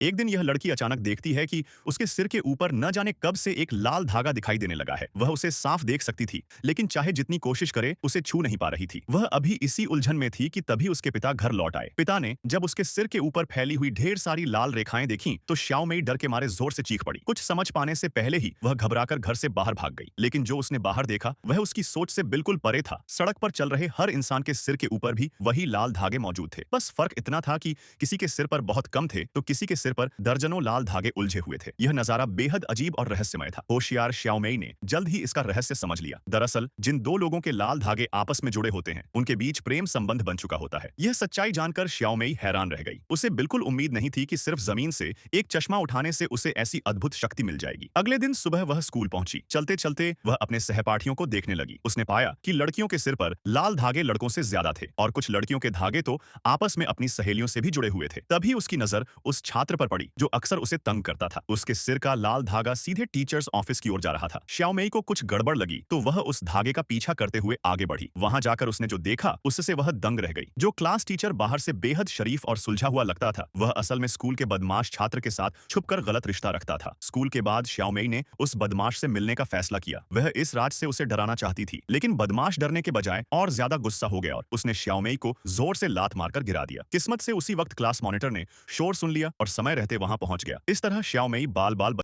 एक दिन यह लड़की अचानक देखती है कि उसके सिर के ऊपर न जाने कब से एक लाल धागा दिखाई देने लगा है। वह उसे साफ देख सकती थी, लेकिन चाहे जितनी कोशिश करे उसे छू नहीं पा रही थी। वह अभी इसी उलझन में थी कि तभी उसके पिता घर लौट आए। पिता ने जब उसके सिर के ऊपर फैली हुई ढेर सारी लाल रेखाएं देखी तो श्याओमेई डर के मारे जोर से चीख पड़ी। कुछ समझ पाने से पहले ही वह घबराकर घर से बाहर भाग गई, लेकिन जो उसने बाहर देखा वह उसकी सोच से बिल्कुल परे था। सड़क पर चल रहे हर इंसान के सिर के ऊपर भी वही लाल धागे मौजूद थे। बस फर्क इतना था कि किसी के सिर पर बहुत कम थे तो किसी के सिर पर दर्जनों लाल धागे उलझे हुए थे। यह नजारा बेहद अजीब और रहस्यमय था। होशियार श्याओमेई ने जल्द ही इसका रहस्य समझ लिया। दरअसल जिन दो लोगों के लाल धागे आपस में जुड़े होते हैं उनके बीच प्रेम संबंध बन चुका होता है। यह सच्चाई जानकर श्याओमेई हैरान रह गई। उसे बिल्कुल उम्मीद नहीं थी कि सिर्फ जमीन से एक चश्मा उठाने से उसे ऐसी अद्भुत शक्ति मिल जाएगी। अगले दिन सुबह वह स्कूल पहुंची। चलते चलते वह अपने सहपाठियों को देखने लगी। उसने पाया कि लड़कियों के सिर पर लाल धागे लड़कों से ज्यादा थे और कुछ लड़कियों के धागे तो आपस में अपनी सहेलियों से भी जुड़े हुए थे। तभी उसकी नजर उस छात्र पर पड़ी जो अक्सर उसे तंग करता था। उसके सिर का लाल धागा सीधे टीचर्स ऑफिस की ओर जा रहा था। श्याओमेई को कुछ गड़बड़ लगी तो वह उस धागे का पीछा करते हुए आगे बढ़ी। वहां जाकर उसने जो देखा उससे वह दंग रह गई। जो क्लास टीचर बाहर से बेहद शरीफ और सुलझा हुआ लगता था वह असल में स्कूल के बदमाश छात्र के साथ छुपकर गलत रिश्ता रखता था। स्कूल के बाद श्याओमेई ने उस बदमाश से मिलने का फैसला किया। वह इस राज से उसे डराना चाहती थी, लेकिन बदमाश डरने के बजाय और ज्यादा गुस्सा हो गया और उसने श्याओमेई को जोर से लात मारकर गिरा दिया। किस्मत से उसी वक्त क्लास मॉनिटर ने शोर सुन लिया और समय रहते वहां पहुंच गया। इस तरह श्याओमेई बाल बाल